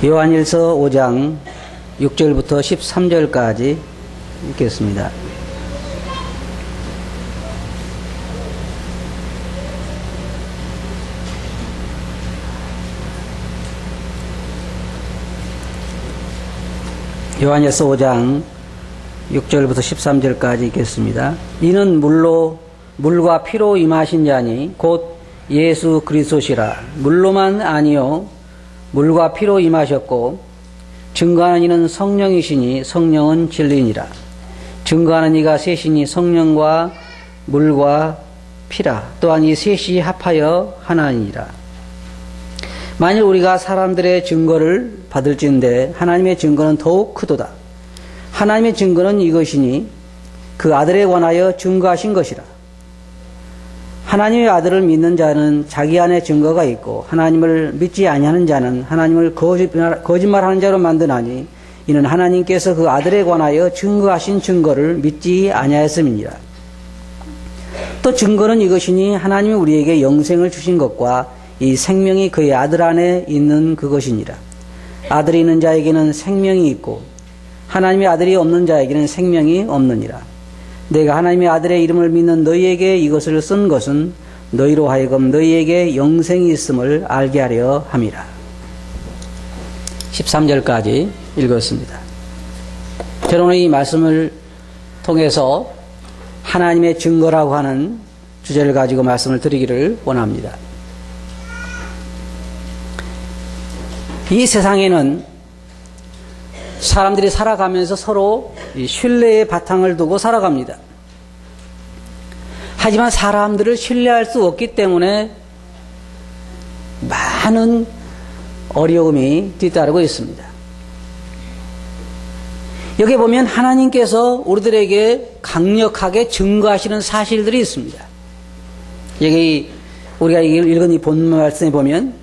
요한일서 5장 6절부터 13절까지 읽겠습니다. 요한일서 5장 6절부터 13절까지 읽겠습니다. 이는 물과 피로 임하신 자니 곧 예수 그리스도시라. 물로만 아니요 물과 피로 임하셨고 증거하는 이는 성령이시니 성령은 진리니라. 증거하는 이가 셋이니 성령과 물과 피라. 또한 이 셋이 합하여 하나니라. 만일 우리가 사람들의 증거를 받을진대 하나님의 증거는 더욱 크도다. 하나님의 증거는 이것이니 그 아들에 관하여 증거하신 것이라. 하나님의 아들을 믿는 자는 자기 안에 증거가 있고 하나님을 믿지 아니하는 자는 하나님을 거짓말하는 자로 만드나니 이는 하나님께서 그 아들에 관하여 증거하신 증거를 믿지 아니하였음이니라. 또 증거는 이것이니 하나님이 우리에게 영생을 주신 것과 이 생명이 그의 아들 안에 있는 그것이니라. 아들이 있는 자에게는 생명이 있고 하나님의 아들이 없는 자에게는 생명이 없느니라. 내가 하나님의 아들의 이름을 믿는 너희에게 이것을 쓴 것은 너희로 하여금 너희에게 영생이 있음을 알게 하려 함이라. 13절까지 읽었습니다. 저는 이 말씀을 통해서 하나님의 증거라고 하는 주제를 가지고 말씀을 드리기를 원합니다. 이 세상에는 사람들이 살아가면서 서로 신뢰의 바탕을 두고 살아갑니다. 하지만 사람들을 신뢰할 수 없기 때문에 많은 어려움이 뒤따르고 있습니다. 여기 보면 하나님께서 우리들에게 강력하게 증거하시는 사실들이 있습니다. 여기 우리가 읽은 이 본 말씀에 보면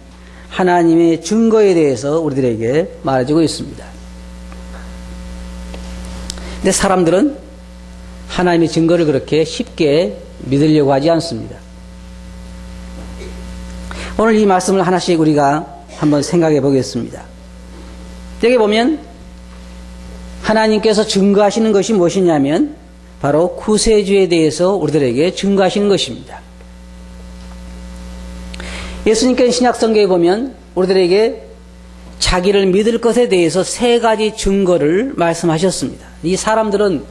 하나님의 증거에 대해서 우리들에게 말해주고 있습니다. 근데 사람들은 하나님의 증거를 그렇게 쉽게 믿으려고 하지 않습니다. 오늘 이 말씀을 하나씩 우리가 한번 생각해 보겠습니다. 여기 보면 하나님께서 증거하시는 것이 무엇이냐면 바로 구세주에 대해서 우리들에게 증거하시는 것입니다. 예수님께서 신약성경에 보면 우리들에게 자기를 믿을 것에 대해서 세 가지 증거를 말씀하셨습니다. 이 사람들은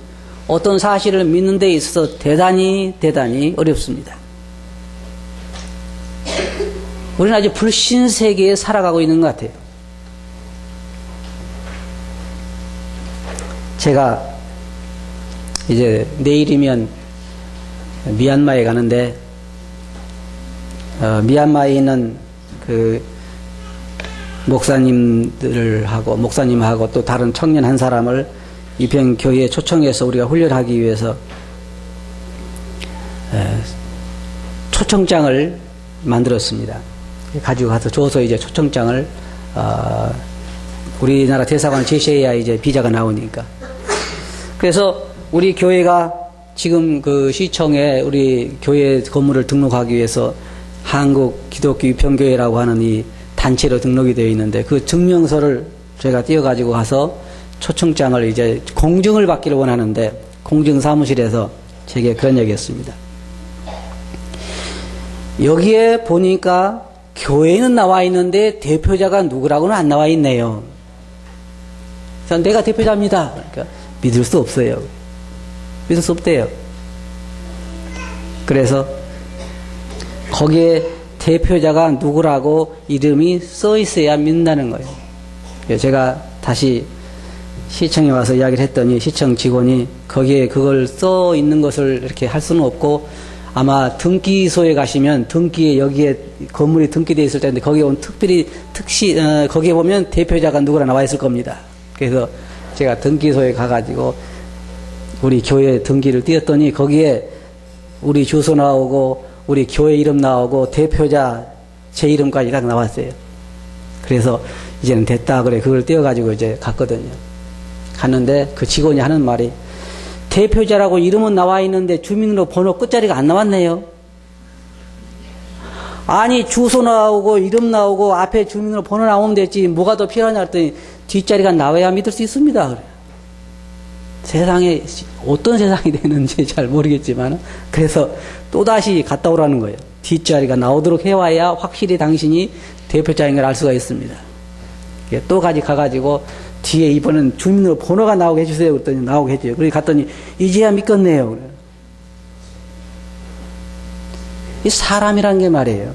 어떤 사실을 믿는 데 있어서 대단히 어렵습니다. 우리는 아주 불신세계에 살아가고 있는 것 같아요. 제가 이제 내일이면 미얀마에 가는데 미얀마에 있는 그 목사님하고 또 다른 청년 한 사람을 이평교회에 초청해서 우리가 훈련하기 위해서 초청장을 만들었습니다. 가지고 가서 줘서 이제 초청장을 우리나라 대사관 제시해야 이제 비자가 나오니까. 그래서 우리 교회가 지금 그 시청에 우리 교회 건물을 등록하기 위해서 한국 기독교 이평교회라고 하는 이 단체로 등록이 되어 있는데 그 증명서를 제가 띄어가지고 가서 초청장을 이제 공증을 받기를 원하는데 공증사무실에서 제게 그런 얘기했습니다. 여기에 보니까 교회는 나와 있는데 대표자가 누구라고는 안 나와 있네요. 그래서 내가 대표자입니다. 그러니까 믿을 수 없어요. 믿을 수 없대요. 그래서 거기에 대표자가 누구라고 이름이 써 있어야 믿는다는 거예요. 제가 다시 시청에 와서 이야기를 했더니 시청 직원이 거기에 그걸 써 있는 것을 이렇게 할 수는 없고 아마 등기소에 가시면 등기에 여기에 건물이 등기되어 있을 텐데 거기에 특별히 거기에 보면 대표자가 누구라 나와 있을 겁니다. 그래서 제가 등기소에 가가지고 우리 교회 등기를 띄었더니 거기에 우리 주소 나오고 우리 교회 이름 나오고 대표자 제 이름까지 딱 나왔어요. 그래서 이제는 됐다 그래 그걸 띄어가지고 이제 갔거든요. 갔는데 그 직원이 하는 말이 대표자라고 이름은 나와 있는데 주민등록 번호 끝자리가 안 나왔네요. 아니 주소 나오고 이름 나오고 앞에 주민번호 나오면 됐지 뭐가 더 필요하냐 했더니 뒷자리가 나와야 믿을 수 있습니다. 그래요. 세상에 어떤 세상이 되는지 잘 모르겠지만 그래서 또다시 갔다 오라는 거예요. 뒷자리가 나오도록 해와야 확실히 당신이 대표자인 걸 알 수가 있습니다. 또 가가지고 뒤에 이번엔 주민번호가 나오게 해주세요. 그랬더니 나오게 해줘요. 그래서 갔더니 이제야 믿겠네요. 그래요. 이 사람이란 게 말이에요.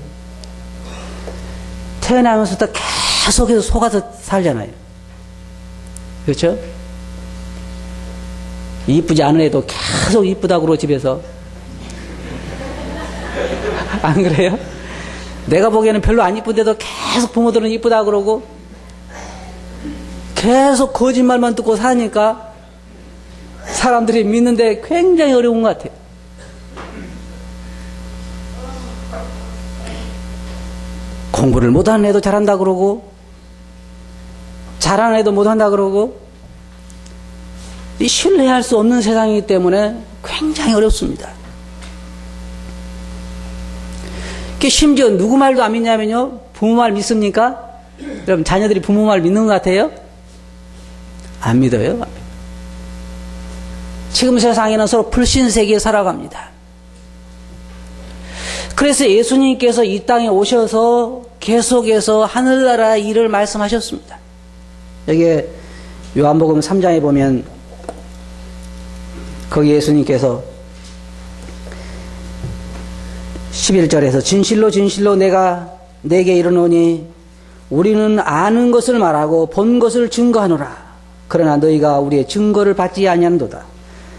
태어나면서부터 계속해서 속아서 살잖아요. 그렇죠? 이쁘지 않은 애도 계속 이쁘다고 그러고 집에서. 안 그래요? 내가 보기에는 별로 안 이쁜데도 계속 부모들은 이쁘다고 그러고 계속 거짓말만 듣고 사니까 사람들이 믿는데 굉장히 어려운 것 같아요. 공부를 못하는 애도 잘한다 그러고 잘하는 애도 못한다 그러고 이 신뢰할 수 없는 세상이기 때문에 굉장히 어렵습니다. 심지어 누구 말도 안 믿냐면요. 부모 말 믿습니까? 여러분 자녀들이 부모 말 믿는 것 같아요? 안 믿어요. 지금 세상에는 서로 불신세계에 살아갑니다. 그래서 예수님께서 이 땅에 오셔서 계속해서 하늘나라 일을 말씀하셨습니다. 여기에 요한복음 3장에 보면 거기 예수님께서 11절에서 진실로 진실로 내가 내게 이르노니 우리는 아는 것을 말하고 본 것을 증거하노라. 그러나 너희가 우리의 증거를 받지 아니하는도다.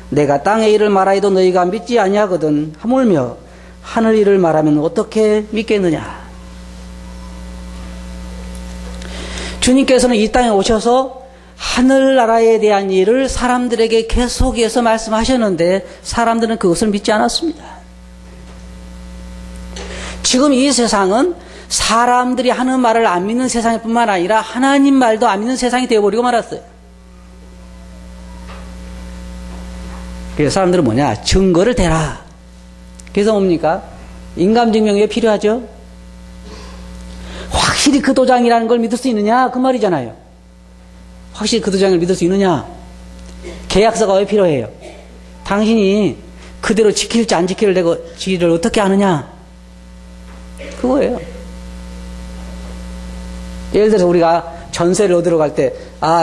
내가 땅의 일을 말하여도 너희가 믿지 아니하거든. 하물며 하늘 일을 말하면 어떻게 믿겠느냐. 주님께서는 이 땅에 오셔서 하늘나라에 대한 일을 사람들에게 계속해서 말씀하셨는데 사람들은 그것을 믿지 않았습니다. 지금 이 세상은 사람들이 하는 말을 안 믿는 세상일 뿐만 아니라 하나님 말도 안 믿는 세상이 되어버리고 말았어요. 그래서 사람들은 뭐냐? 증거를 대라. 그래서 뭡니까? 인감증명이 왜 필요하죠? 확실히 그 도장이라는 걸 믿을 수 있느냐? 그 말이잖아요. 확실히 그 도장을 믿을 수 있느냐? 계약서가 왜 필요해요? 당신이 그대로 지킬지 안 지킬지를 어떻게 아느냐? 그거예요. 예를 들어서 우리가 전세를 얻으러 갈 때,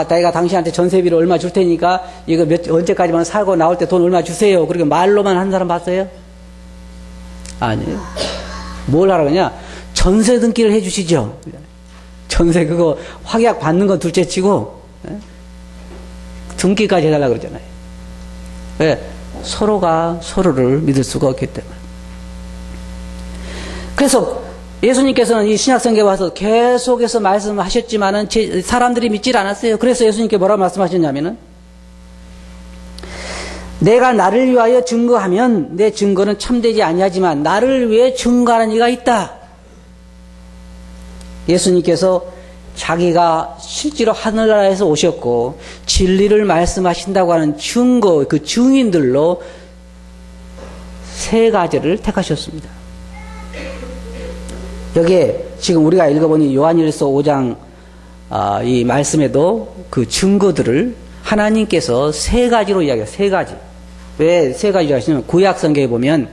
내가 당신한테 전세비를 얼마 줄 테니까 이거 언제까지만 살고 나올 때 돈 얼마 주세요. 그렇게 말로만 한 사람 봤어요? 아니에요. 뭘 하라고 하냐? 전세 등기를 해주시죠. 전세 그거 확약 받는 건 둘째 치고 등기까지 해달라고 그러잖아요. 왜? 서로가 서로를 믿을 수가 없기 때문에. 그래서 예수님께서는 이 신약성경에 와서 계속해서 말씀하셨지만은 사람들이 믿질 않았어요. 그래서 예수님께 뭐라고 말씀하셨냐면은 내가 나를 위하여 증거하면 내 증거는 참되지 아니하지만 나를 위해 증거하는 이가 있다. 예수님께서 자기가 실제로 하늘나라에서 오셨고 진리를 말씀하신다고 하는 증거, 그 증인들로 세 가지를 택하셨습니다. 여기에 지금 우리가 읽어보니 요한일서 5장 이 말씀에도 그 증거들을 하나님께서 세 가지로 이야기해요. 세 가지. 왜 세 가지로 하시냐면 구약 성경에 보면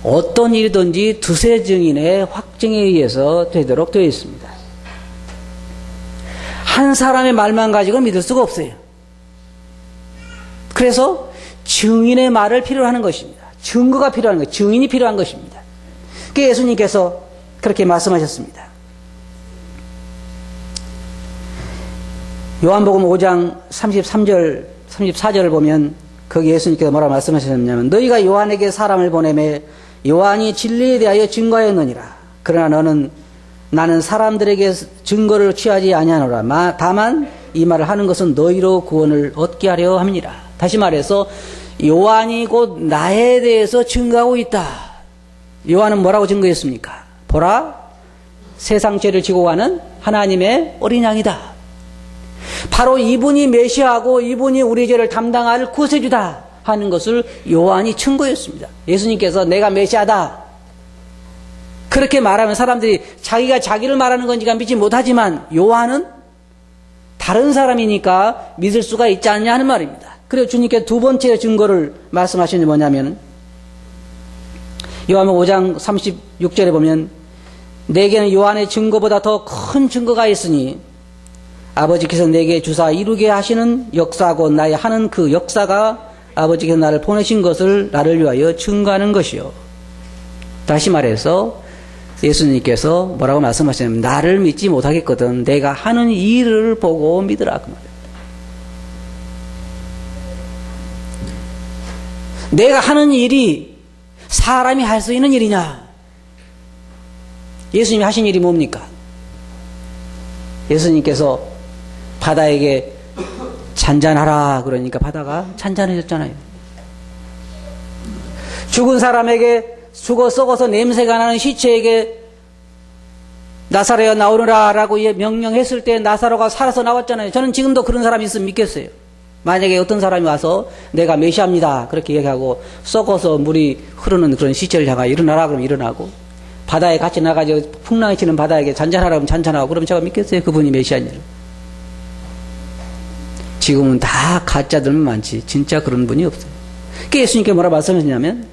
어떤 일이든지 두세 증인의 확증에 의해서 되도록 되어 있습니다. 한 사람의 말만 가지고 믿을 수가 없어요. 그래서 증인의 말을 필요로 하는 것입니다. 증거가 필요한 거예요. 증인이 필요한 것입니다. 예수님께서 그렇게 말씀하셨습니다. 요한복음 5장 33절, 34절을 보면 거기 예수님께서 뭐라고 말씀하셨냐면 너희가 요한에게 사람을 보내매 요한이 진리에 대하여 증거하였느니라. 그러나 나는 사람들에게 증거를 취하지 아니하노라. 다만 이 말을 하는 것은 너희로 구원을 얻게 하려 함이니라. 다시 말해서 요한이 곧 나에 대해서 증거하고 있다. 요한은 뭐라고 증거했습니까? 보라, 세상 죄를 지고 가는 하나님의 어린 양이다. 바로 이분이 메시아고 이분이 우리 죄를 담당할 구세주다 하는 것을 요한이 증거했습니다. 예수님께서 내가 메시아다. 그렇게 말하면 사람들이 자기가 자기를 말하는 건지가 믿지 못하지만 요한은 다른 사람이니까 믿을 수가 있지 않냐 하는 말입니다. 그리고 주님께 두 번째 증거를 말씀하시는 게 뭐냐면 요한복음 5장 36절에 보면 내게는 요한의 증거보다 더 큰 증거가 있으니 아버지께서 내게 주사 이루게 하시는 역사고 나의 하는 그 역사가 아버지께서 나를 보내신 것을 나를 위하여 증거하는 것이요. 다시 말해서 예수님께서 뭐라고 말씀하시냐면 나를 믿지 못하겠거든 내가 하는 일을 보고 믿으라 그 말입니다. 내가 하는 일이 사람이 할 수 있는 일이냐? 예수님이 하신 일이 뭡니까? 예수님께서 바다에게 잔잔하라 그러니까 바다가 잔잔해졌잖아요. 죽은 사람에게 죽어 썩어서 냄새가 나는 시체에게 나사로야 나오너라 라고 명령했을 때 나사로가 살아서 나왔잖아요. 저는 지금도 그런 사람이 있으면 믿겠어요. 만약에 어떤 사람이 와서 내가 메시아입니다 그렇게 얘기하고 썩어서 물이 흐르는 그런 시체를 향하여 일어나라 그러면 일어나고 바다에 같이 나가서 풍랑이 치는 바다에게 잔잔하라 그러면 잔잔하고 그러면 제가 믿겠어요 그분이 메시아인 줄. 지금은 다 가짜들만 많지 진짜 그런 분이 없어요. 그러니까 예수님께 뭐라 말씀하셨냐면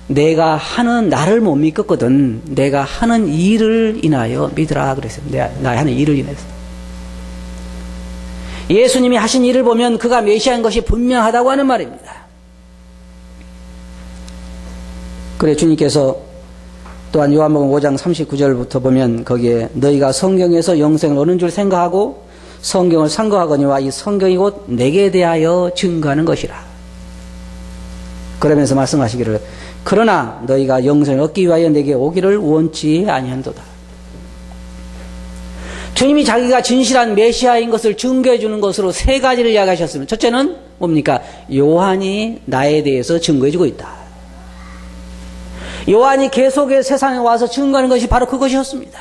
내가 하는 나를 못 믿겠거든 내가 하는 일을 인하여 믿으라 그랬어요. 내가 하는 일을 인해서. 예수님이 하신 일을 보면 그가 메시아인 것이 분명하다고 하는 말입니다. 그래 주님께서 또한 요한복음 5장 39절부터 보면 거기에 너희가 성경에서 영생을 얻는 줄 생각하고 성경을 상고하거니와 이 성경이 곧 내게 대하여 증거하는 것이라. 그러면서 말씀하시기를 그러나 너희가 영생을 얻기 위하여 내게 오기를 원치 아니한도다. 주님이 자기가 진실한 메시아인 것을 증거해 주는 것으로 세 가지를 이야기하셨습니다. 첫째는 뭡니까? 요한이 나에 대해서 증거해 주고 있다. 요한이 계속해 세상에 와서 증거하는 것이 바로 그것이었습니다.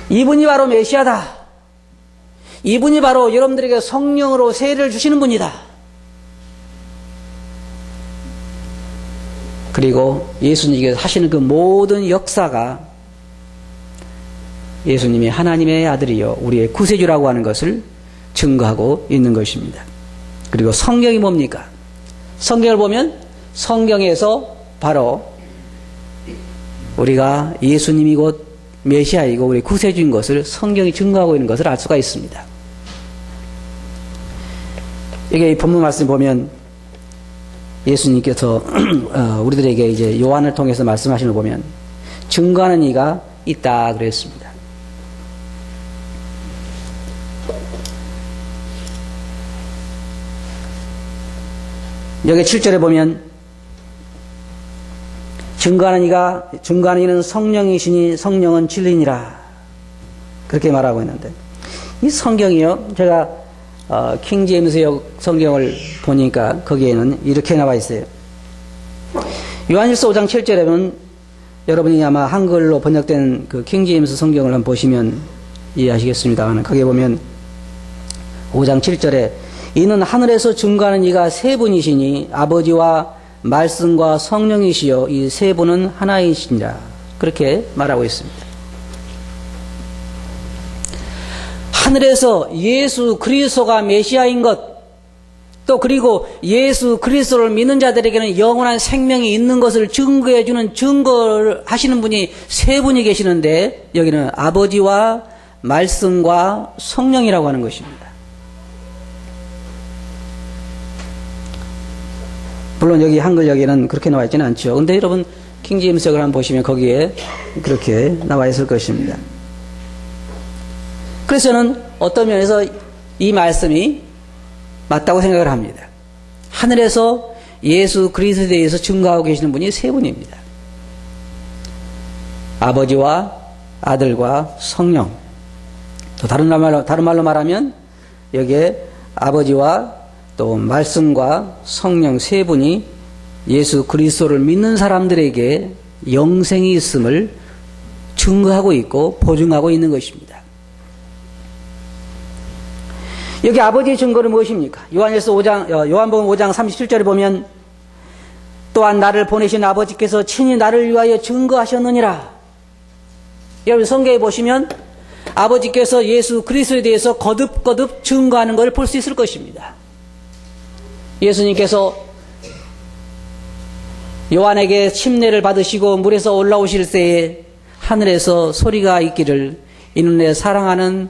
이분이 바로 메시아다. 이분이 바로 여러분들에게 성령으로 세례를 주시는 분이다. 그리고 예수님께서 하시는 그 모든 역사가 예수님이 하나님의 아들이요 우리의 구세주라고 하는 것을 증거하고 있는 것입니다. 그리고 성경이 뭡니까? 성경을 보면 성경에서 바로 우리가 예수님이 곧 메시아이고 우리 구세주인 것을 성경이 증거하고 있는 것을 알 수가 있습니다. 이게 이 본문 말씀 보면 예수님께서 우리들에게 이제 요한을 통해서 말씀하시는 걸 보면 증거하는 이가 있다 그랬습니다. 여기 7절에 보면 증거하는 이는 성령이시니 성령은 진리니라 그렇게 말하고 있는데 이 성경이요 제가 킹 제임스 성경을 보니까 거기에는 이렇게 나와 있어요. 요한일서 5장 7절에 보면 여러분이 아마 한글로 번역된 그 킹 제임스 성경을 한번 보시면 이해하시겠습니다만 거기에 보면 5장 7절에 이는 하늘에서 증거하는 이가 세 분이시니 아버지와 말씀과 성령이시여 이 세 분은 하나이시니라 그렇게 말하고 있습니다. 하늘에서 예수 그리스도가 메시아인 것, 또 그리고 예수 그리스도를 믿는 자들에게는 영원한 생명이 있는 것을 증거해 주는 증거를 하시는 분이 세 분이 계시는데 여기는 아버지와 말씀과 성령이라고 하는 것입니다. 물론 여기 한글 여기는 그렇게 나와 있지는 않죠. 근데 여러분 킹제임스역을 한번 보시면 거기에 그렇게 나와 있을 것입니다. 그래서 저는 어떤 면에서 이 말씀이 맞다고 생각을 합니다. 하늘에서 예수 그리스도에 대해서 증거하고 계시는 분이 세 분입니다. 아버지와 아들과 성령. 또 다른 말로 말하면 여기에 아버지와 또 말씀과 성령 세 분이 예수 그리스도를 믿는 사람들에게 영생이 있음을 증거하고 있고 보증하고 있는 것입니다. 여기 아버지의 증거는 무엇입니까? 요한복음 5장 37절에 보면 또한 나를 보내신 아버지께서 친히 나를 위하여 증거하셨느니라. 여러분 성경에 보시면 아버지께서 예수 그리스도에 대해서 거듭거듭 증거하는 것을 볼 수 있을 것입니다. 예수님께서 요한에게 침례를 받으시고 물에서 올라오실 때에 하늘에서 소리가 있기를 이는 내 사랑하는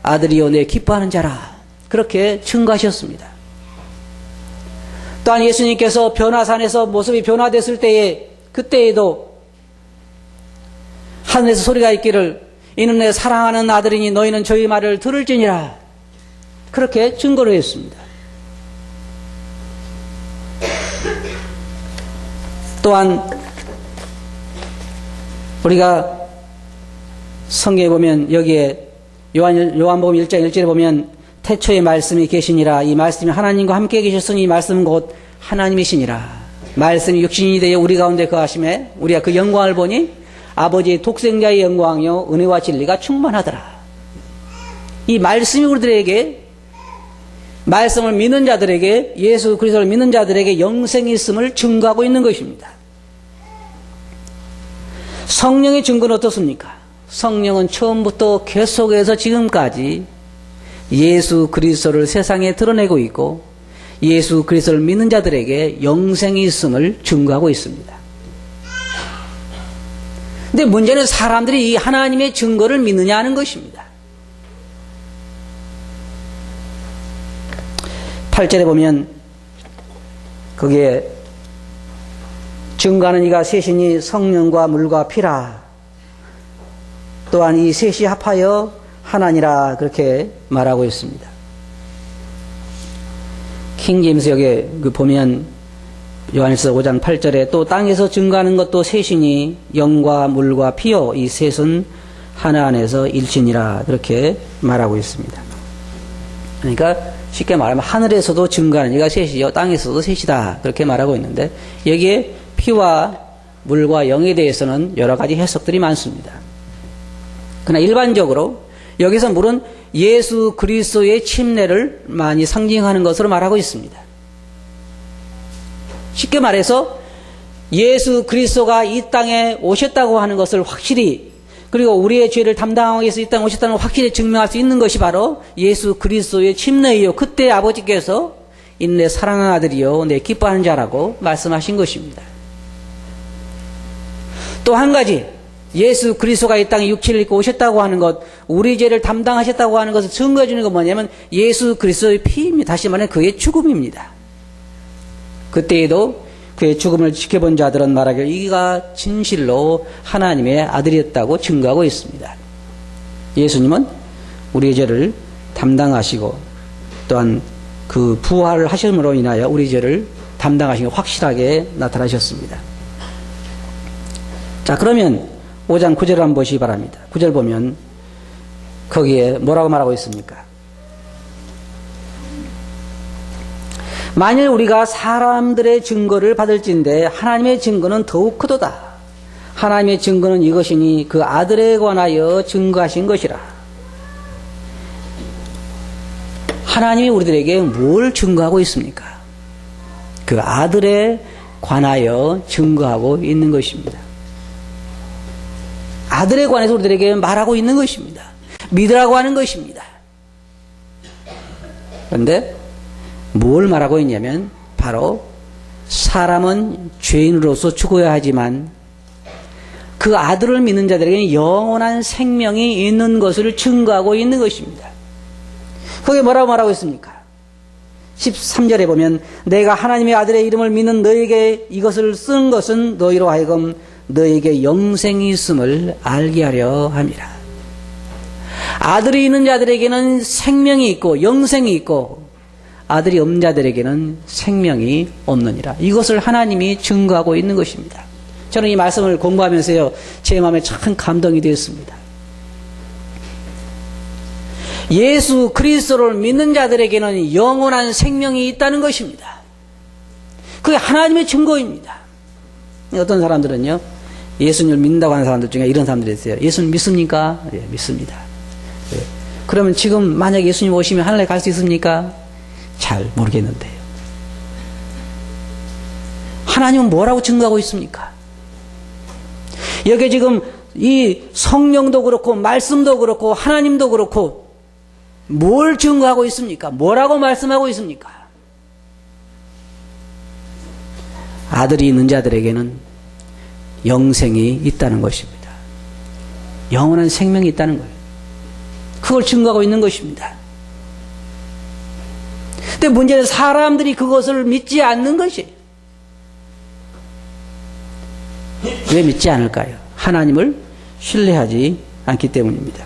아들이요 내 기뻐하는 자라. 그렇게 증거하셨습니다. 또한 예수님께서 변화산에서 모습이 변화됐을 때에 그때에도 하늘에서 소리가 있기를 이는 내 사랑하는 아들이니 너희는 저희 말을 들을지니라. 그렇게 증거를 했습니다. 또한 우리가 성경에 보면 여기에 요한복음 1장 1절에 보면 태초에 말씀이 계시니라. 이 말씀이 하나님과 함께 계셨으니 이 말씀은 곧 하나님이시니라. 말씀이 육신이 되어 우리 가운데 거하심에 우리가 그 영광을 보니 아버지의 독생자의 영광이요 은혜와 진리가 충만하더라. 이 말씀이 우리들에게 말씀을 믿는 자들에게 예수 그리스도를 믿는 자들에게 영생이 있음을 증거하고 있는 것입니다. 성령의 증거는 어떻습니까? 성령은 처음부터 계속해서 지금까지 예수 그리스도를 세상에 드러내고 있고 예수 그리스도를 믿는 자들에게 영생이 있음을 증거하고 있습니다. 근데 문제는 사람들이 이 하나님의 증거를 믿느냐 하는 것입니다. 8절에 보면 거기에 증거하는 이가 셋이니 성령과 물과 피라. 또한 이 셋이 합하여 하나니라. 그렇게 말하고 있습니다. 킹제임스 여기에 보면 요한일서 5장 8절에 또 땅에서 증거하는 것도 셋이니 영과 물과 피요 이 셋은 하나 안에서 일신이라. 그렇게 말하고 있습니다. 그러니까 쉽게 말하면 하늘에서도 증거하는 이가 셋이요 땅에서도 셋이다. 그렇게 말하고 있는데 여기에 피와 물과 영에 대해서는 여러 가지 해석들이 많습니다. 그러나 일반적으로 여기서 물은 예수 그리스도의 침례를 많이 상징하는 것으로 말하고 있습니다. 쉽게 말해서 예수 그리스도가 이 땅에 오셨다고 하는 것을 확실히 그리고 우리의 죄를 담당하기 위해서 이 땅에 오셨다는 걸 확실히 증명할 수 있는 것이 바로 예수 그리스도의 침례이요 그때 아버지께서 내 사랑하는 아들이요 내 기뻐하는 자라고 말씀하신 것입니다. 또 한 가지 예수 그리스도가 이 땅에 육체를 입고 오셨다고 하는 것 우리 죄를 담당하셨다고 하는 것을 증거해 주는 건 뭐냐면 예수 그리스도의 피입니다. 다시 말하면 그의 죽음입니다. 그때에도 그의 죽음을 지켜본 자들은 말하기를 이가 진실로 하나님의 아들이었다고 증거하고 있습니다. 예수님은 우리의 죄를 담당하시고 또한 그 부활을 하심으로 인하여 우리 죄를 담당하신 게 확실하게 나타나셨습니다. 자, 그러면 5장 9절을 한번 보시기 바랍니다. 9절 보면 거기에 뭐라고 말하고 있습니까? 만일 우리가 사람들의 증거를 받을진대 하나님의 증거는 더욱 크도다. 하나님의 증거는 이것이니 그 아들에 관하여 증거하신 것이라. 하나님이 우리들에게 뭘 증거하고 있습니까? 그 아들에 관하여 증거하고 있는 것입니다. 아들에 관해서 우리들에게 말하고 있는 것입니다. 믿으라고 하는 것입니다. 그런데 뭘 말하고 있냐면 바로 사람은 죄인으로서 죽어야 하지만 그 아들을 믿는 자들에게는 영원한 생명이 있는 것을 증거하고 있는 것입니다. 거기에 뭐라고 말하고 있습니까? 13절에 보면 내가 하나님의 아들의 이름을 믿는 너에게 이것을 쓴 것은 너희로 하여금 너에게 영생이 있음을 알게 하려 함이라. 아들이 있는 자들에게는 생명이 있고 영생이 있고 아들이 없는 자들에게는 생명이 없느니라. 이것을 하나님이 증거하고 있는 것입니다. 저는 이 말씀을 공부하면서요 제 마음에 참 감동이 되었습니다. 예수 그리스도를 믿는 자들에게는 영원한 생명이 있다는 것입니다. 그게 하나님의 증거입니다. 어떤 사람들은요 예수님을 믿는다고 하는 사람들 중에 이런 사람들이 있어요. 예수님 믿습니까? 예, 믿습니다. 예. 그러면 지금 만약에 예수님 오시면 하늘에 갈 수 있습니까? 잘 모르겠는데요. 하나님은 뭐라고 증거하고 있습니까? 여기 지금 이 성령도 그렇고 말씀도 그렇고 하나님도 그렇고 뭘 증거하고 있습니까? 뭐라고 말씀하고 있습니까? 아들이 있는 자들에게는 영생이 있다는 것입니다. 영원한 생명이 있다는 거예요. 그걸 증거하고 있는 것입니다. 근데 문제는 사람들이 그것을 믿지 않는 것이에요. 왜 믿지 않을까요? 하나님을 신뢰하지 않기 때문입니다.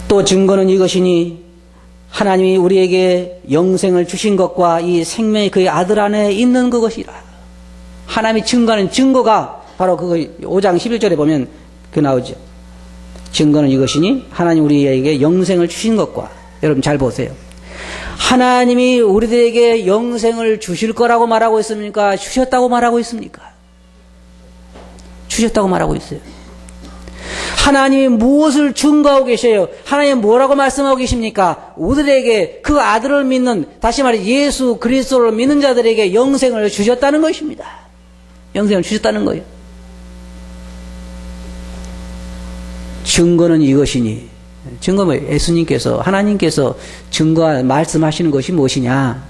또 증거는 이것이니 하나님이 우리에게 영생을 주신 것과 이 생명이 그의 아들 안에 있는 그것이라. 하나님이 증거하는 증거가 바로 그거 5장 11절에 보면 그 나오죠. 증거는 이것이니 하나님 우리에게 영생을 주신 것과, 여러분 잘 보세요. 하나님이 우리들에게 영생을 주실 거라고 말하고 있습니까? 주셨다고 말하고 있습니까? 주셨다고 말하고 있어요. 하나님이 무엇을 증거하고 계셔요? 하나님이 뭐라고 말씀하고 계십니까? 우리들에게 그 아들을 믿는, 다시 말해 예수 그리스도를 믿는 자들에게 영생을 주셨다는 것입니다. 영생을 주셨다는 거예요. 증거는 이것이니, 증거는 예수님께서, 하나님께서 증거 말씀하시는 것이 무엇이냐?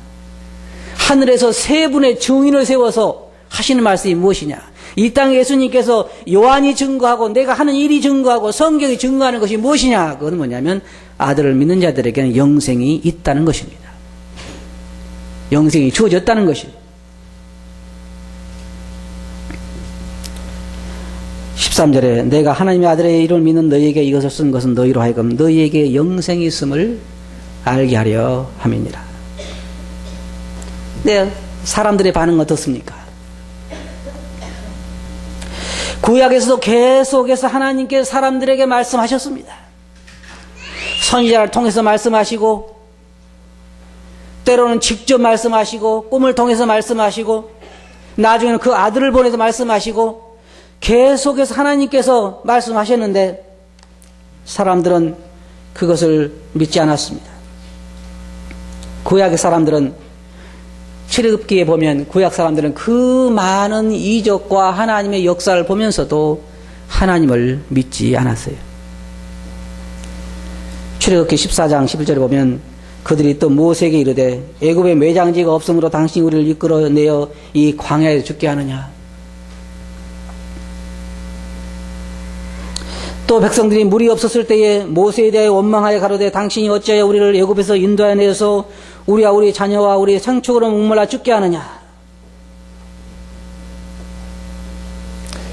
하늘에서 세 분의 증인을 세워서 하시는 말씀이 무엇이냐? 이 땅에 예수님께서 요한이 증거하고 내가 하는 일이 증거하고 성경이 증거하는 것이 무엇이냐? 그건 뭐냐면 아들을 믿는 자들에게는 영생이 있다는 것입니다. 영생이 주어졌다는 것입니다. 13절에 내가 하나님의 아들의 이름을 믿는 너희에게 이것을 쓴 것은 너희로 하여금 너희에게 영생이 있음을 알게 하려 함이니라. 네, 사람들의 반응은 어떻습니까? 구약에서도 계속해서 하나님께서 사람들에게 말씀하셨습니다. 선지자를 통해서 말씀하시고, 때로는 직접 말씀하시고, 꿈을 통해서 말씀하시고, 나중에는 그 아들을 보내서 말씀하시고, 계속해서 하나님께서 말씀하셨는데 사람들은 그것을 믿지 않았습니다. 구약의 사람들은, 출애굽기에 보면 구약 사람들은 그 많은 이적과 하나님의 역사를 보면서도 하나님을 믿지 않았어요. 출애굽기 14장 11절에 보면 그들이 또 모세에게 이르되 애굽에 매장지가 없으므로 당신이 우리를 이끌어내어 이 광야에 죽게 하느냐. 또 백성들이 물이 없었을 때에 모세에 대해 원망하여 가로되 당신이 어찌하여 우리를 애굽에서 인도하여 내어서 우리와 우리 자녀와 우리의 상축으로 목말라 죽게 하느냐.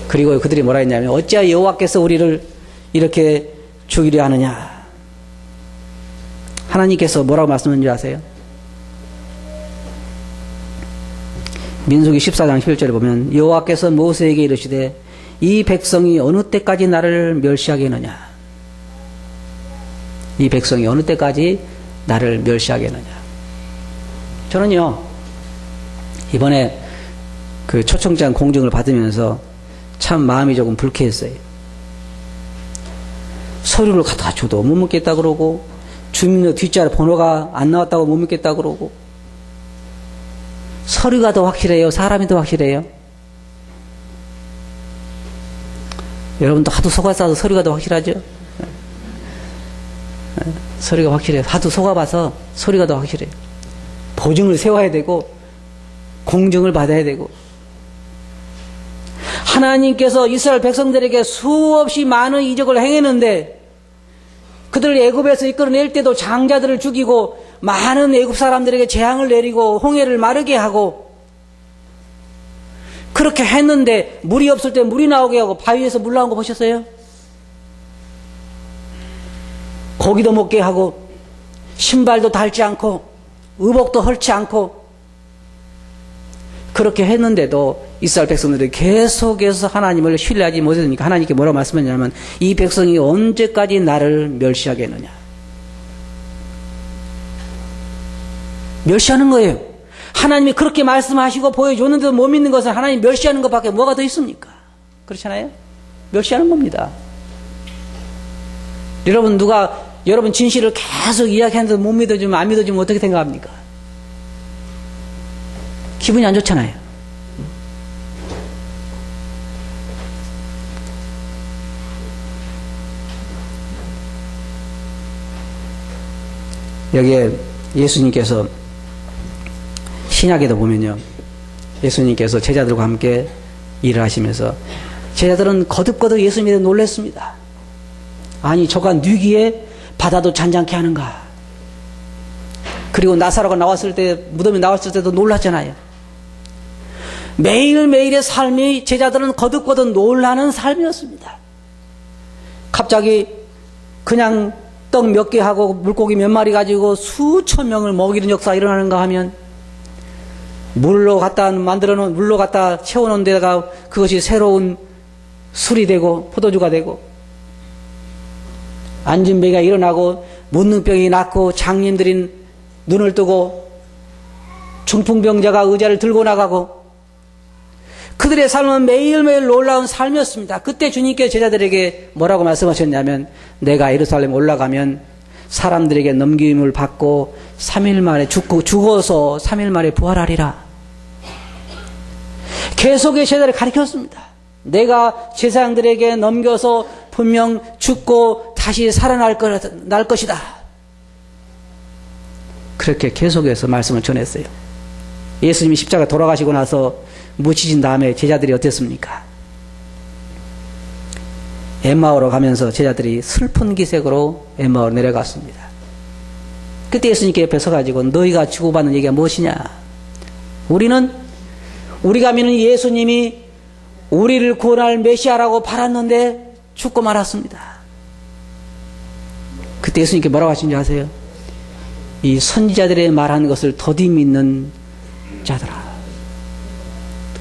그리고 그들이 뭐라 했냐면 어찌하여 여호와께서 우리를 이렇게 죽이려 하느냐. 하나님께서 뭐라고 말씀하는지 아세요? 민수기 14장 11절에 보면 여호와께서 모세에게 이르시되 이 백성이 어느 때까지 나를 멸시하겠느냐. 이 백성이 어느 때까지 나를 멸시하겠느냐. 저는요, 이번에 그 초청장 공증을 받으면서 참 마음이 조금 불쾌했어요. 서류를 갖다 줘도 못 믿겠다 그러고, 주민의 뒷자리 번호가 안 나왔다고 못 믿겠다 그러고, 서류가 더 확실해요? 사람이 더 확실해요? 여러분도 하도 속아서 서류가 더 확실하죠? 서류가 확실해요. 하도 속아봐서 서류가 더 확실해요. 보증을 세워야 되고 공증을 받아야 되고. 하나님께서 이스라엘 백성들에게 수없이 많은 이적을 행했는데 그들을 애굽에서 이끌어낼 때도 장자들을 죽이고 많은 애굽 사람들에게 재앙을 내리고 홍해를 마르게 하고 그렇게 했는데 물이 없을 때 물이 나오게 하고 바위에서 물 나온 거 보셨어요? 고기도 먹게 하고 신발도 닳지 않고 의복도 헐지 않고 그렇게 했는데도 이스라엘 백성들이 계속해서 하나님을 신뢰하지 못했으니까 하나님께 뭐라고 말씀했냐면 이 백성이 언제까지 나를 멸시하겠느냐. 멸시하는 거예요. 하나님이 그렇게 말씀하시고 보여줬는데도 못 믿는 것은 하나님 멸시하는 것밖에 뭐가 더 있습니까? 그렇잖아요? 멸시하는 겁니다. 여러분 여러분 진실을 계속 이야기하는데도 못 믿어주면 안 믿어주면 어떻게 생각합니까? 기분이 안 좋잖아요. 여기에 예수님께서 신약에도 보면요, 예수님께서 제자들과 함께 일을 하시면서 제자들은 거듭거듭 예수님에 놀랐습니다. 아니, 저가 뉘기에 바다도 잔잔케 하는가. 그리고 나사로가 나왔을 때, 무덤에 나왔을 때도 놀랐잖아요. 매일매일의 삶이 제자들은 거듭거듭 놀라는 삶이었습니다. 갑자기 그냥 떡 몇 개 하고 물고기 몇 마리 가지고 수천 명을 먹이는 역사가 일어나는가 하면, 물로 갖다 채워놓은 데다가 그것이 새로운 술이 되고 포도주가 되고, 안진병이가 일어나고 문둥병이 낫고 장님들이 눈을 뜨고 중풍병자가 의자를 들고 나가고, 그들의 삶은 매일매일 놀라운 삶이었습니다. 그때 주님께서 제자들에게 뭐라고 말씀하셨냐면, 내가 예루살렘 올라가면 사람들에게 넘김을 받고 3일 만에 죽어서 3일 만에 부활하리라. 계속의 제자를 가르쳤습니다. 내가 제사장들에게 넘겨서 분명 죽고 다시 살아날 것이다. 그렇게 계속해서 말씀을 전했어요. 예수님이 십자가 돌아가시고 나서 묻히신 다음에 제자들이 어땠습니까? 엠마오로 가면서 제자들이 슬픈 기색으로 엠마오로 내려갔습니다. 그때 예수님께 옆에 서가지고 너희가 주고받는 얘기가 무엇이냐? 우리가 믿는 예수님이 우리를 구원할 메시아라고 팔았는데 죽고 말았습니다. 그때 예수님께 뭐라고 하신지 아세요? 이 선지자들의 말한 것을 더디 믿는 자들아.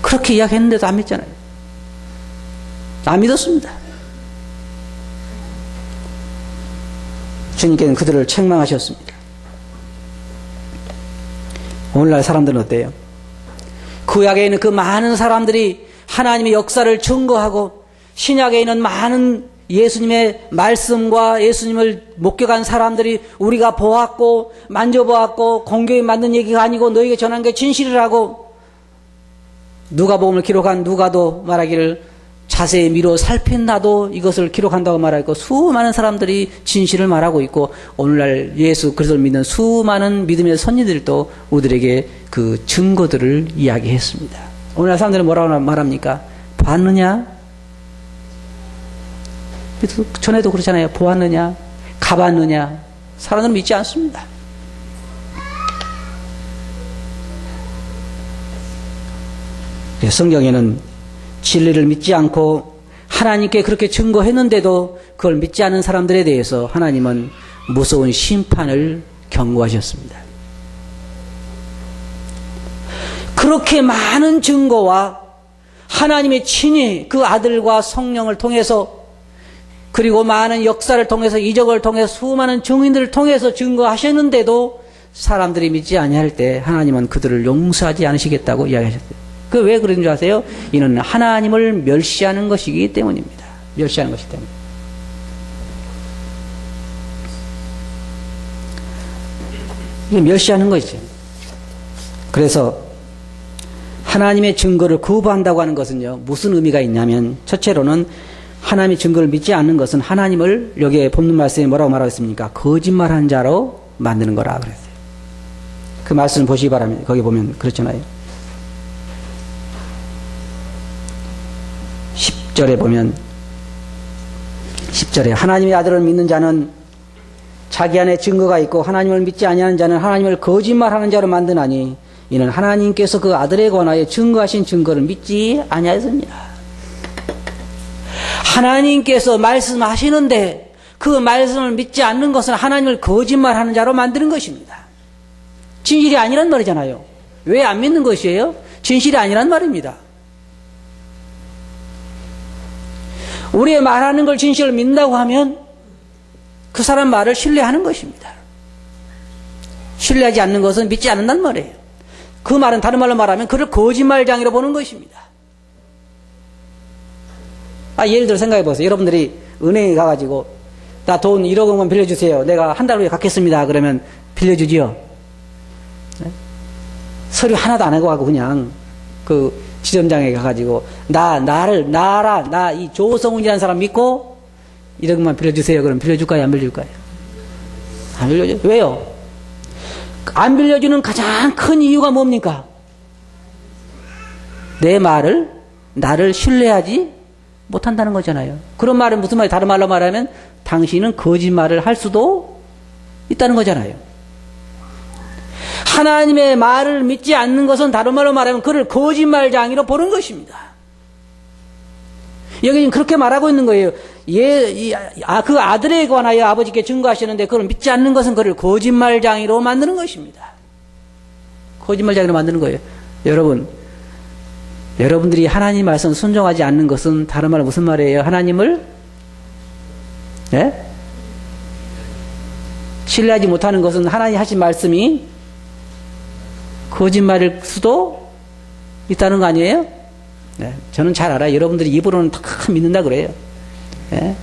그렇게 이야기했는데도 안 믿잖아요. 안 믿었습니다. 주님께는 그들을 책망하셨습니다. 오늘날 사람들은 어때요? 구약에 있는 그 많은 사람들이 하나님의 역사를 증거하고, 신약에 있는 많은 예수님의 말씀과 예수님을 목격한 사람들이 우리가 보았고 만져보았고 공교에 만든 얘기가 아니고 너에게 전한 게 진실이라고, 누가복음을 기록한 누가도 말하기를 자세히 미루어 살핀 나도 이것을 기록한다고 말하고, 수많은 사람들이 진실을 말하고 있고, 오늘날 예수 그리스도를 믿는 수많은 믿음의 선지들도 우리들에게 그 증거들을 이야기했습니다. 오늘날 사람들은 뭐라고 말합니까? 봤느냐? 전에도 그렇잖아요. 보았느냐? 가봤느냐? 사람들은 믿지 않습니다. 성경에는 진리를 믿지 않고 하나님께 그렇게 증거했는데도 그걸 믿지 않은 사람들에 대해서 하나님은 무서운 심판을 경고하셨습니다. 그렇게 많은 증거와 하나님의 친히 그 아들과 성령을 통해서, 그리고 많은 역사를 통해서, 이적을 통해서, 수많은 증인들을 통해서 증거하셨는데도 사람들이 믿지 아니할 때 하나님은 그들을 용서하지 않으시겠다고 이야기하셨어요. 그 왜 그런 줄 아세요? 이는 하나님을 멸시하는 것이기 때문입니다. 멸시하는 것이기 때문에. 이게 멸시하는 것이죠. 그래서 하나님의 증거를 거부한다고 하는 것은요, 무슨 의미가 있냐면, 첫째로는 하나님의 증거를 믿지 않는 것은 하나님을, 여기에 본문 말씀에 뭐라고 말하겠습니까? 거짓말한 자로 만드는 거라 그랬어요. 그 말씀 보시기 바랍니다. 거기 보면 그렇잖아요. 10절에 보면, 10절에 하나님의 아들을 믿는 자는 자기 안에 증거가 있고, 하나님을 믿지 아니하는 자는 하나님을 거짓말하는 자로 만드나니 이는 하나님께서 그 아들에 관하여 증거하신 증거를 믿지 아니하였습니다. 하나님께서 말씀하시는데 그 말씀을 믿지 않는 것은 하나님을 거짓말하는 자로 만드는 것입니다. 진실이 아니란 말이잖아요. 왜 안 믿는 것이에요? 진실이 아니란 말입니다. 우리의 말하는 걸 진실을 믿는다고 하면 그 사람 말을 신뢰하는 것입니다. 신뢰하지 않는 것은 믿지 않는단 말이에요. 그 말은 다른 말로 말하면 그를 거짓말장이로 보는 것입니다. 예를 들어 생각해 보세요. 여러분들이 은행에 가가지고 나 돈 1억 원만 빌려주세요. 내가 한 달 후에 갚겠습니다. 그러면 빌려주지요. 네? 서류 하나도 안 하고 가고 그냥 그 지점장에 가가지고 나 이 조성훈이라는 사람 믿고 1억만 빌려주세요. 그럼 빌려줄까요? 안 빌려줄까요? 안 빌려줘요. 왜요? 안 빌려주는 가장 큰 이유가 뭡니까? 나를 신뢰하지 못한다는 거잖아요. 그런 말은 무슨 말이에요? 다른 말로 말하면 당신은 거짓말을 할 수도 있다는 거잖아요. 하나님의 말을 믿지 않는 것은 다른 말로 말하면 그를 거짓말장이로 보는 것입니다. 여기는 그렇게 말하고 있는 거예요. 그 아들에 관하여 아버지께 증거하시는데 그걸 믿지 않는 것은 그를 거짓말장이로 만드는 것입니다. 거짓말장이로 만드는 거예요. 여러분들이 하나님 말씀 순종하지 않는 것은 다른 말로 무슨 말이에요? 하나님을 신뢰하지 못하는 것은 하나님 하신 말씀이 거짓말일 수도 있다는 거 아니에요? 네, 저는 잘 알아요. 여러분들이 입으로는 다 믿는다 그래요. 네?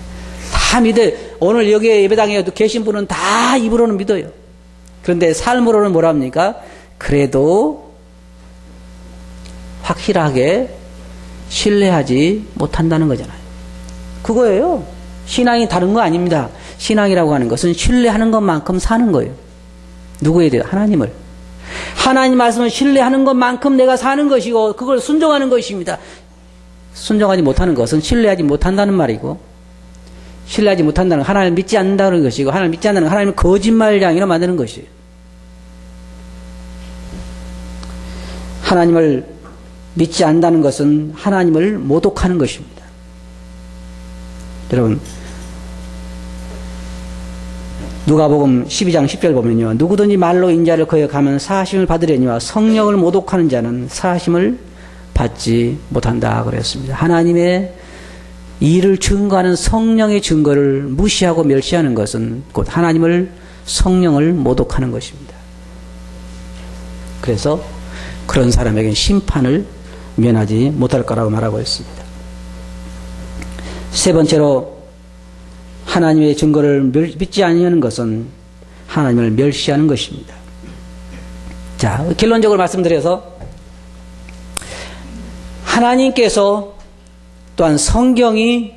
다 믿어요. 오늘 여기 예배당에 계신 분은 다 입으로는 믿어요. 그런데 삶으로는 뭐라 합니까? 그래도 확실하게 신뢰하지 못한다는 거잖아요. 그거예요. 신앙이 다른 거 아닙니다. 신앙이라고 하는 것은 신뢰하는 것만큼 사는 거예요. 누구에 대해? 하나님을. 하나님 말씀을 신뢰하는 것만큼 내가 사는 것이고 그걸 순종하는 것입니다. 순종하지 못하는 것은 신뢰하지 못한다는 말이고, 신뢰하지 못한다는 건 하나님을 믿지 않는다는 것이고, 하나님을 믿지 않는다는 건 하나님을 거짓말장이로 만드는 것이에요. 하나님을 믿지 않는다는 것은 하나님을 모독하는 것입니다. 여러분, 누가복음 12장 10절 보면요, 누구든지 말로 인자를 거역하면 사하심을 받으려니와 성령을 모독하는 자는 사하심을 받지 못한다 그랬습니다. 하나님의 일을 증거하는 성령의 증거를 무시하고 멸시하는 것은 곧 하나님을, 성령을 모독하는 것입니다. 그래서 그런 사람에게는 심판을 면하지 못할 거라고 말하고 있습니다. 세 번째로 하나님의 증거를 믿지 않는 것은 하나님을 멸시하는 것입니다. 자, 결론적으로 말씀드려서 하나님께서 또한 성경이,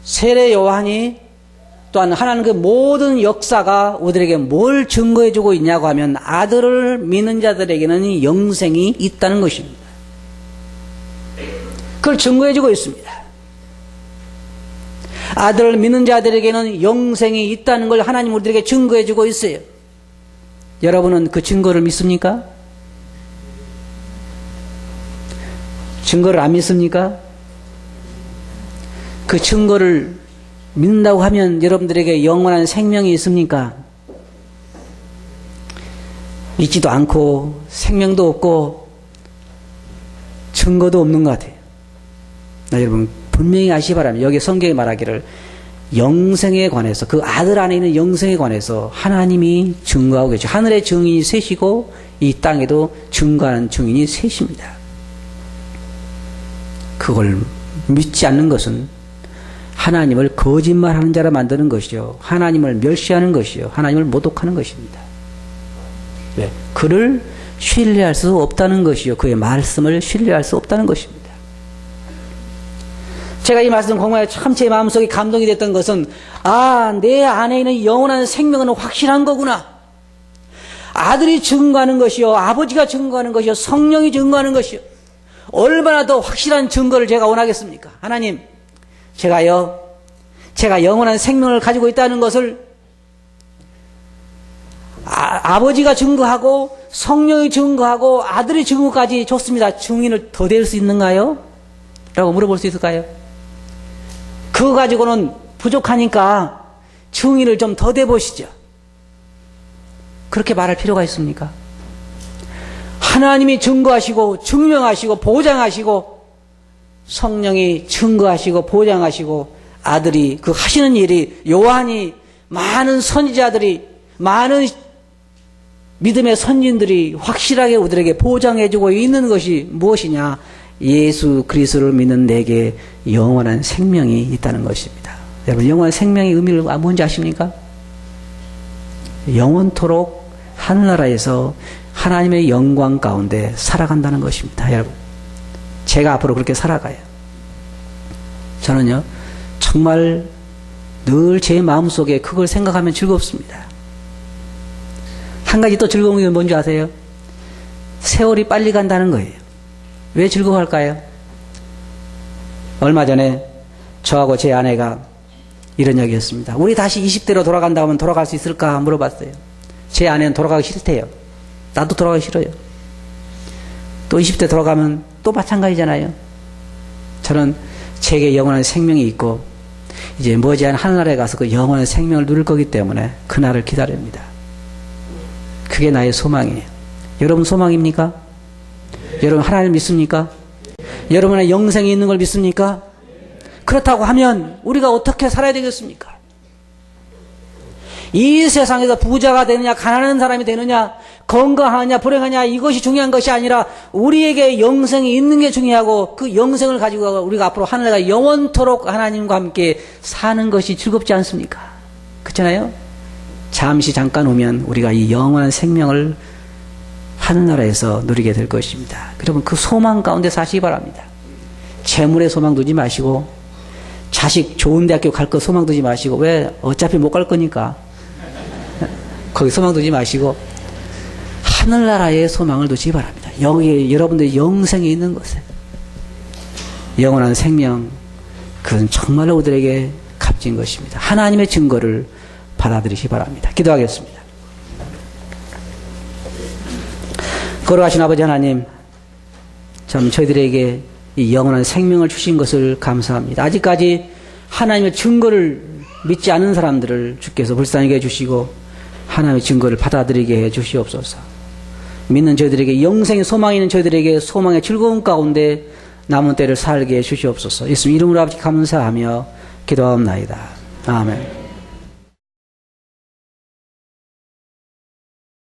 세례 요한이, 또한 하나님 그 모든 역사가 우리에게 뭘 증거해주고 있냐고 하면 아들을 믿는 자들에게는 영생이 있다는 것입니다. 그걸 증거해주고 있습니다. 아들을 믿는 자들에게는 영생이 있다는 걸 하나님 우리들에게 증거해주고 있어요. 여러분은 그 증거를 믿습니까? 증거를 안 믿습니까? 그 증거를 믿는다고 하면 여러분들에게 영원한 생명이 있습니까? 있지도 않고 생명도 없고 증거도 없는 것 같아요. 여러분 분명히 아시기 바랍니다. 여기 성경에 말하기를 영생에 관해서, 그 아들 안에 있는 영생에 관해서 하나님이 증거하고 계시죠. 하늘의 증인이 셋이고 이 땅에도 증거하는 증인이 셋입니다. 그걸 믿지 않는 것은 하나님을 거짓말하는 자로 만드는 것이요, 하나님을 멸시하는 것이요, 하나님을 모독하는 것입니다. 왜? 그를 신뢰할 수 없다는 것이요, 그의 말씀을 신뢰할 수 없다는 것입니다. 제가 이 말씀 공부하며 참 제 마음속에 감동이 됐던 것은, 내 안에 있는 영원한 생명은 확실한 거구나. 아들이 증거하는 것이요, 아버지가 증거하는 것이요, 성령이 증거하는 것이요, 얼마나 더 확실한 증거를 제가 원하겠습니까? 하나님, 제가 영원한 생명을 가지고 있다는 것을 아버지가 증거하고 성령이 증거하고 아들이 증거까지 좋습니다. 증인을 더 댈 수 있는가요? 라고 물어볼 수 있을까요? 그거 가지고는 부족하니까 증인을 좀 더 대보시죠. 그렇게 말할 필요가 있습니까? 하나님이 증거하시고 증명하시고 보장하시고 성령이 증거하시고 보장하시고 아들이 그 하시는 일이, 요한이, 많은 선지자들이, 많은 믿음의 선진들이 확실하게 우리에게 보장해주고 있는 것이 무엇이냐? 예수 그리스도를 믿는 내게 영원한 생명이 있다는 것입니다. 여러분, 영원한 생명의 의미를 뭔지 아십니까? 영원토록 하늘나라에서 하나님의 영광 가운데 살아간다는 것입니다. 여러분, 제가 앞으로 그렇게 살아가요. 저는요, 정말 늘 제 마음속에 그걸 생각하면 즐겁습니다. 한 가지 또 즐거운 게 뭔지 아세요? 세월이 빨리 간다는 거예요. 왜 즐거워할까요? 얼마 전에 저하고 제 아내가 이런 이야기였습니다. 우리 다시 20대로 돌아간다고 하면 돌아갈 수 있을까 물어봤어요. 제 아내는 돌아가기 싫대요. 나도 돌아가기 싫어요. 또 20대 돌아가면 또 마찬가지잖아요. 저는 제게 영원한 생명이 있고 이제 머지않은 하늘나라에 가서 그 영원한 생명을 누릴 거기 때문에 그날을 기다립니다. 그게 나의 소망이에요. 여러분 소망입니까? 여러분 하나님을 믿습니까? 여러분의 영생이 있는 걸 믿습니까? 그렇다고 하면 우리가 어떻게 살아야 되겠습니까? 이 세상에서 부자가 되느냐, 가난한 사람이 되느냐, 건강하냐, 불행하냐, 이것이 중요한 것이 아니라 우리에게 영생이 있는 게 중요하고 그 영생을 가지고 우리가 앞으로 하늘나라 영원토록 하나님과 함께 사는 것이 즐겁지 않습니까? 그렇잖아요? 잠시 잠깐 오면 우리가 이 영원한 생명을 하늘나라에서 누리게 될 것입니다. 여러분 그 소망 가운데 사시기 바랍니다. 재물에 소망 두지 마시고 자식 좋은 대학교 갈 거 소망 두지 마시고 왜 어차피 못 갈 거니까 거기 소망 두지 마시고 하늘나라에 소망을 두시기 바랍니다. 여기에 여러분들의 영생이 있는 곳에 영원한 생명 그건 정말로 우리들에게 값진 것입니다. 하나님의 증거를 받아들이시기 바랍니다. 기도하겠습니다. 거룩하신 아버지 하나님, 참 저희들에게 이 영원한 생명을 주신 것을 감사합니다. 아직까지 하나님의 증거를 믿지 않은 사람들을 주께서 불쌍하게 해주시고 하나님의 증거를 받아들이게 해 주시옵소서. 믿는 저희들에게 영생의 소망이 있는 저희들에게 소망의 즐거움 가운데 남은 때를 살게 해 주시옵소서. 예수님 이름으로 아버지 감사하며 기도하옵나이다. 아멘.